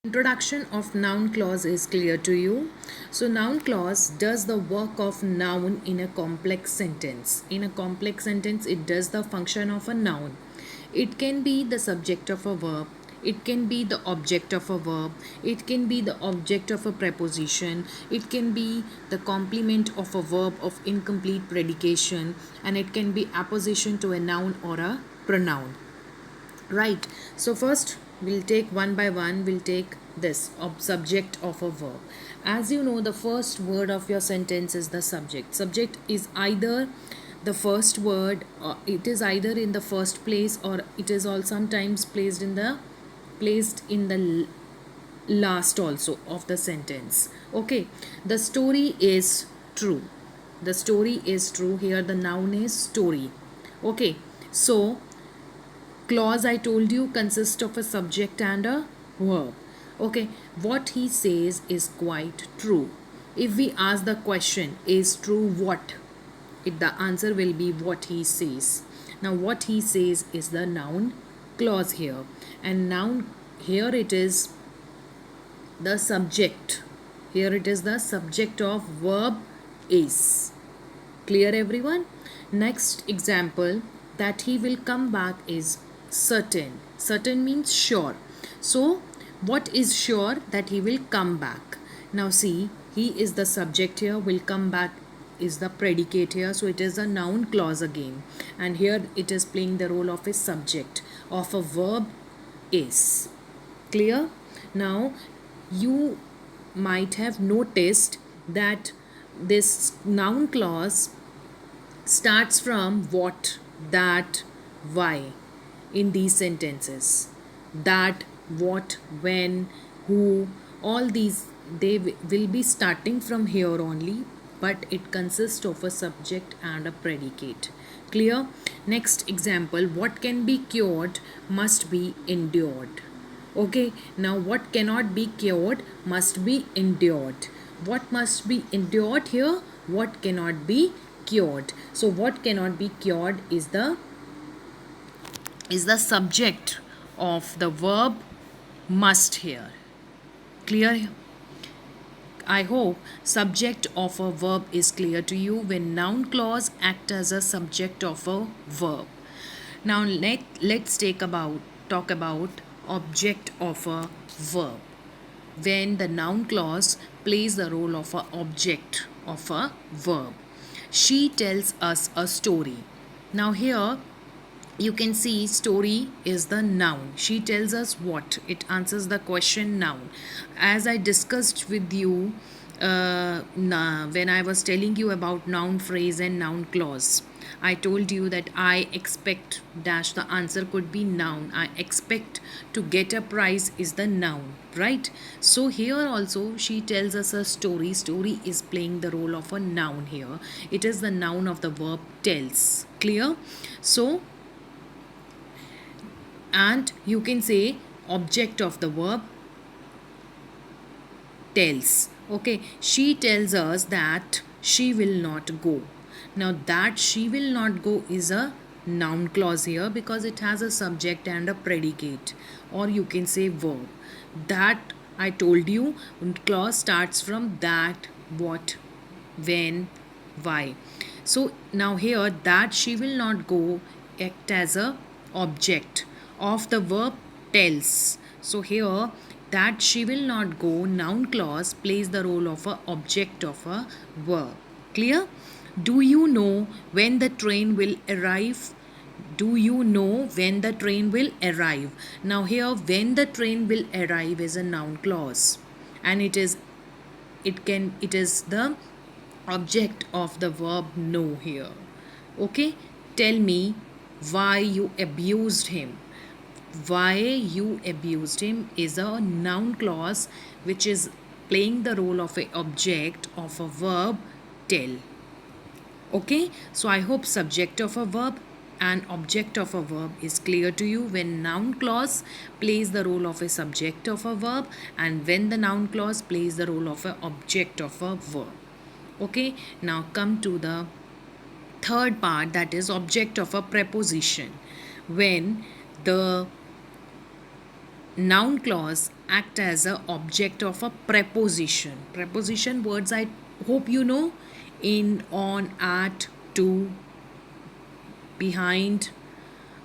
Introduction of noun clause is clear to you. So noun clause does the work of noun in a complex sentence. In a complex sentence, it does the function of a noun. It can be the subject of a verb. It can be the object of a verb. It can be the object of a preposition. It can be the complement of a verb of incomplete predication. And it can be apposition to a noun or a pronoun. Right. So first we'll take one by one. We'll take this subject of a verb. As you know, the first word of your sentence is the subject. Subject is either the first word, or it is either in the first place, or it is all sometimes placed in the last also of the sentence. Okay. The story is true. The story is true. Here the noun is story. Okay. So clause, I told you, consists of a subject and a verb. Okay, what he says is quite true. If we ask the question, is true what? The answer will be what he says. Now what he says is the noun clause here, and noun here it is the subject. Here it is the subject of verb is. Clear, everyone? Next example, that he will come back is certain. Certain means sure. So what is sure? That he will come back. Now see, he is the subject here, will come back is the predicate here, so it is a noun clause again, and here it is playing the role of a subject of a verb is. Clear? Now you might have noticed that this noun clause starts from what, that, why in these sentences. That, what, when, who, all these they will be starting from here only, but it consists of a subject and a predicate. Clear? Next example, what can be cured must be endured. Okay, now what cannot be cured must be endured. What must be endured here? What cannot be cured. So what cannot be cured is the subject of the verb must here. Clear? I hope subject of a verb is clear to you when noun clause act as a subject of a verb. Now let's talk about object of a verb. When the noun clause plays the role of a object of a verb. She tells us a story. Now here you can see story is the noun. She tells us what? It answers the question noun. As I discussed with you when I was telling you about noun phrase and noun clause, I told you that I expect dash, the answer could be noun. I expect to get a prize is the noun, right? So here also she tells us a story. Story is playing the role of a noun here. It is the noun of the verb tells. Clear? So and you can say object of the verb tells. Okay, she tells us that she will not go. Now that she will not go is a noun clause here because it has a subject and a predicate, or you can say verb. That, I told you, clause starts from that, what, when, why. So now here that she will not go act as a object of the verb tells. So here that she will not go noun clause plays the role of a object of a verb. Clear? Do you know when the train will arrive? Do you know when the train will arrive? Now here when the train will arrive is a noun clause, and it is the object of the verb know here. Okay, tell me why you abused him. Why you abused him is a noun clause which is playing the role of a object of a verb tell. Okay, so I hope subject of a verb and object of a verb is clear to you when noun clause plays the role of a subject of a verb and when the noun clause plays the role of a object of a verb. Okay, now come to the third part, that is object of a preposition. When the noun clause act as a object of a preposition. Preposition words I hope you know: in, on, at, to, behind.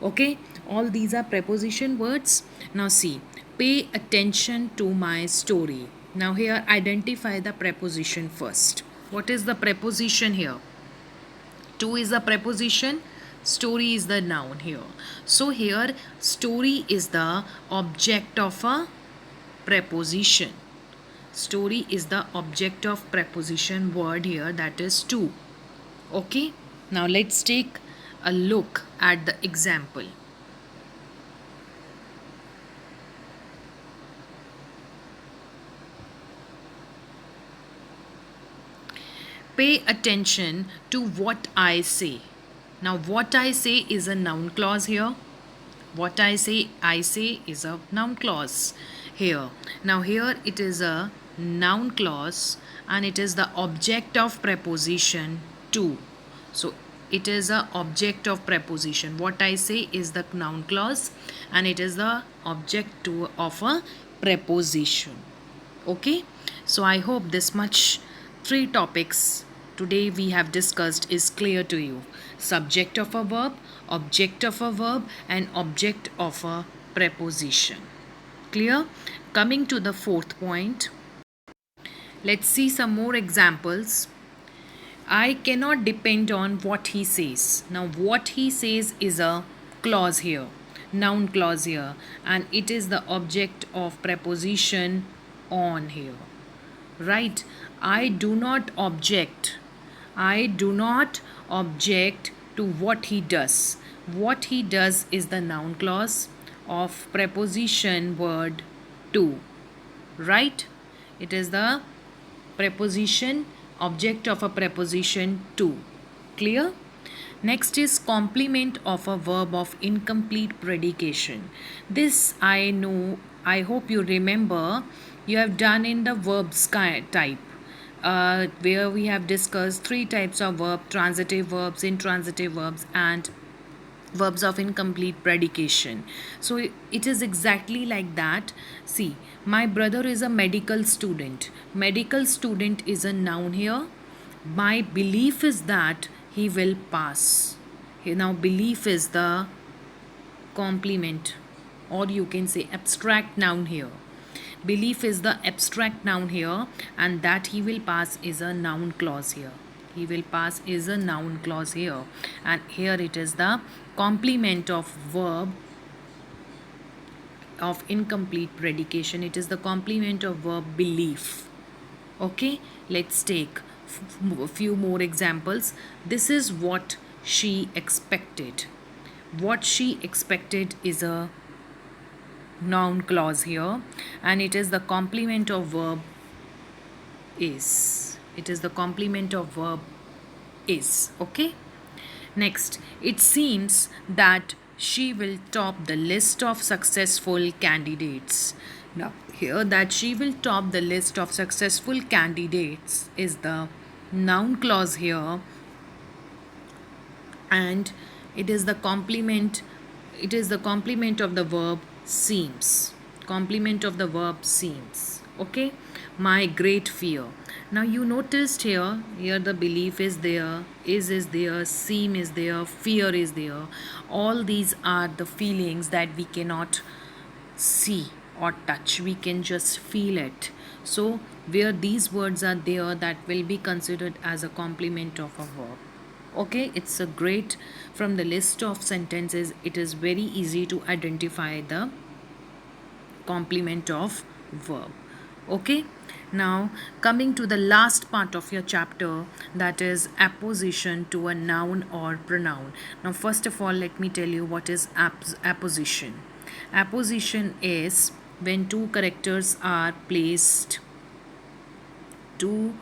Okay, all these are preposition words. Now see, pay attention to my story. Now here identify the preposition first. What is the preposition here? To is the preposition, story is the noun here. So here story is the object of a preposition. Story is the object of preposition word here, that is to. Okay, now let's take a look at the example. Pay attention to what I say. Now, what I say is a noun clause here. What I say is a noun clause here. Now, here it is a noun clause and it is the object of preposition to. So, it is a object of preposition. What I say is the noun clause and it is the object to of a preposition. Okay, so I hope this much three topics today we have discussed is clear to you: subject of a verb, object of a verb, and object of a preposition. Clear? Coming to the fourth point, let's see some more examples. I cannot depend on what he says. Now, what he says is a clause here, noun clause here, and it is the object of preposition on here. Right? I do not object. I do not object to what he does. What he does is the noun clause of preposition word to. Right? It is the preposition, object of a preposition to. Clear? Next is complement of a verb of incomplete predication. This I know, I hope you remember, you have done in the verbs type, where we have discussed three types of verb: transitive verbs, intransitive verbs, and verbs of incomplete predication. So it is exactly like that. See, my brother is a medical student. Medical student is a noun here. My belief is that he will pass. Now belief is the complement, or you can say abstract noun here. Belief is the abstract noun here, and that he will pass is a noun clause here. He will pass is a noun clause here, and here it is the complement of verb of incomplete predication. It is the complement of verb belief. Okay, let's take a few more examples. This is what she expected. What she expected is a noun clause here, and it is the complement of verb is. It is the complement of verb is. Okay, next, it seems that she will top the list of successful candidates. Now here, that she will top the list of successful candidates is the noun clause here, and it is the complement of the verb seems. Complement of the verb seems. Okay, my great fear. Now you noticed here the belief is there, is there, seem is there, fear is there. All these are the feelings that we cannot see or touch, we can just feel it. So where these words are there, that will be considered as a complement of a verb. Okay, it's a great, from the list of sentences it is very easy to identify the complement of verb. Okay, now coming to the last part of your chapter, that is apposition to a noun or pronoun. Now first of all, let me tell you what is apposition. Apposition is when two characters are placed, two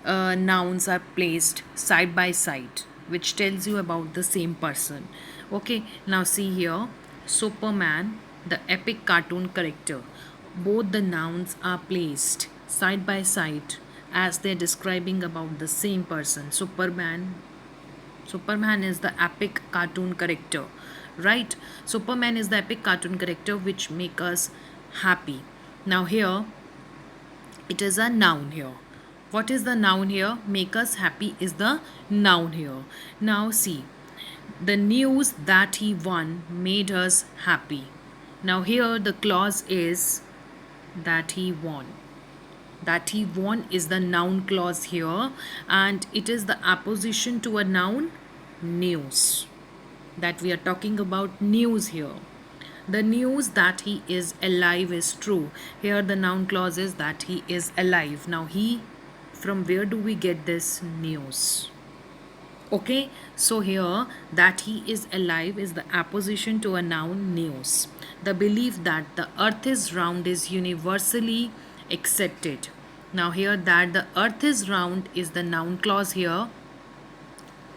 nouns are placed side by side, which tells you about the same person. Okay, now see here, Superman, the epic cartoon character. Both the nouns are placed side by side as they're describing about the same person. Superman is the epic cartoon character, right? Superman is the epic cartoon character which make us happy. Now here it is a noun here. What is the noun here? Make us happy is the noun here. Now see, the news that he won made us happy. Now here the clause is that he won. That he won is the noun clause here, and it is the apposition to a noun, news. That we are talking about news here. The news that he is alive is true. Here the noun clause is that he is alive. Now he, from where do we get this news? Okay, so here that he is alive is the apposition to a noun, news. The belief that the earth is round is universally accepted. Now here that the earth is round is the noun clause here,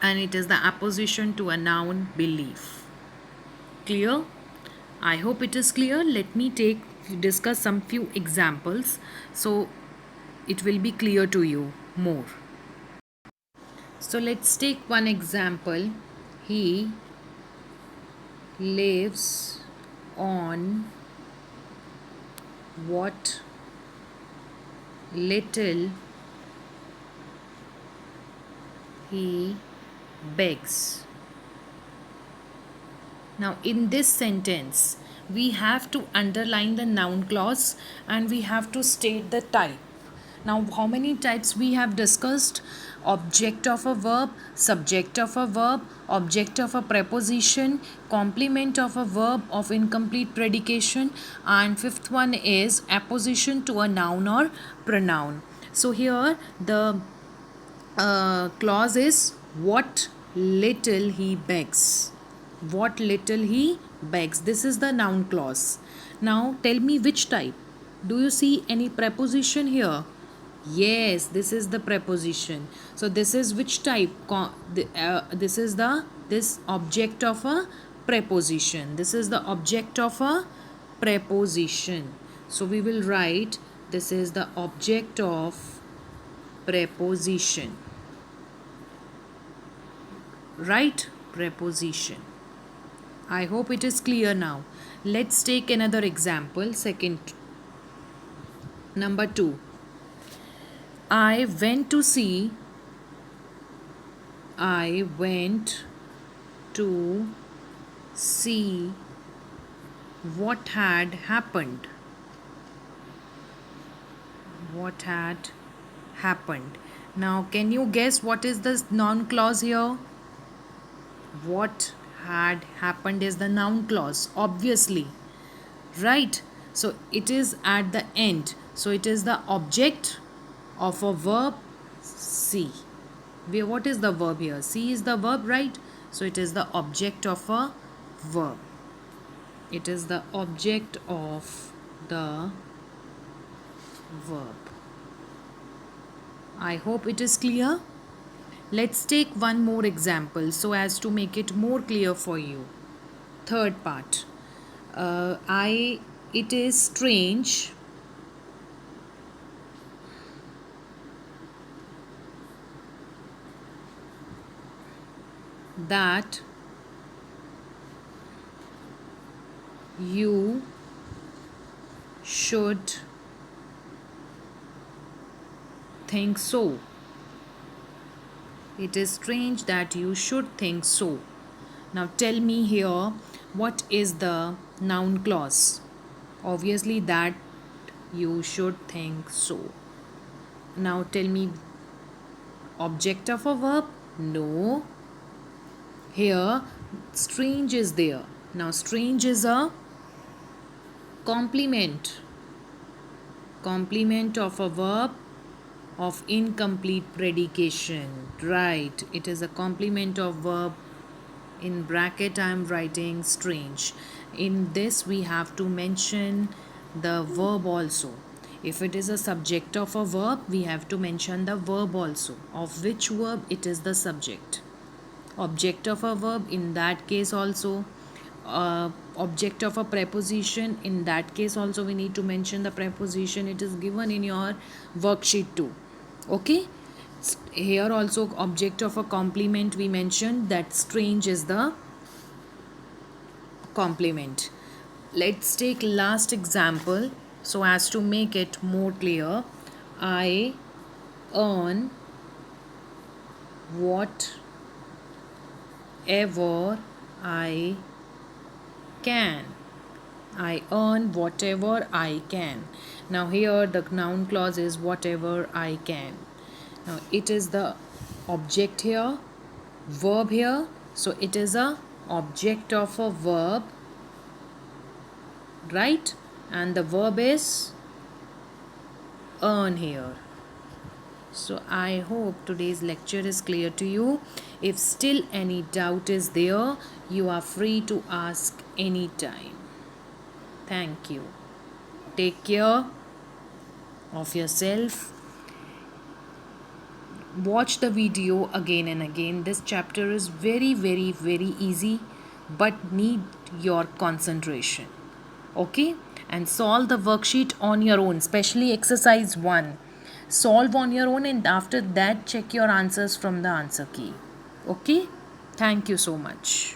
and it is the apposition to a noun, belief. Clear? I hope it is clear. Let me discuss some few examples so it will be clear to you more. So let's take one example. He lives on what little he begs. Now in this sentence we have to underline the noun clause and we have to state the type. Now how many types we have discussed? Object of a verb, subject of a verb, object of a preposition, complement of a verb of incomplete predication, and fifth one is apposition to a noun or pronoun. So here the clause is what little he begs. What little he begs. This is the noun clause. Now tell me which type. Do you see any preposition here? Yes, this is the preposition. So this is which type? This is this object of a preposition. This is the object of a preposition. So we will write this is the object of preposition. Right? Preposition. I hope it is clear now. Let's take another example. Second, number 2. I went to see what had happened. What had happened. Now can you guess what is the noun clause here? What had happened is the noun clause, obviously, right? So it is at the end. So it is the object of a verb, see. What is the verb here? See is the verb, right? So it is the object of a verb. It is the object of the verb. I hope it is clear. Let's take one more example so as to make it more clear for you. Third part. It is strange that you should think so. It is strange that you should think so. Now tell me here, what is the noun clause? Obviously that you should think so. Now tell me, object of a verb? No. Here strange is there. Now strange is a complement. Complement of a verb of incomplete predication. Right. It is a complement of verb. In bracket I am writing strange. In this we have to mention the verb also. If it is a subject of a verb, we have to mention the verb also. Of which verb it is the subject. Object of a verb, in that case also. Object of a preposition, in that case also we need to mention the preposition. It is given in your worksheet too. Okay. Here also object of a complement, we mentioned that strange is the complement. Let's take last example. So as to make it more clear, I earn whatever I can. I earn whatever I can. Now here the noun clause is whatever I can. Now it is the object here, verb here. So it is a object of a verb, right? And the verb is earn here. So I hope today's lecture is clear to you. If still any doubt is there, you are free to ask anytime. Thank you. Take care of yourself. Watch the video again and again. This chapter is very, very, very easy but need your concentration. Okay? And solve the worksheet on your own, especially exercise 1. Solve on your own, and after that check your answers from the answer key. Okay? Thank you so much.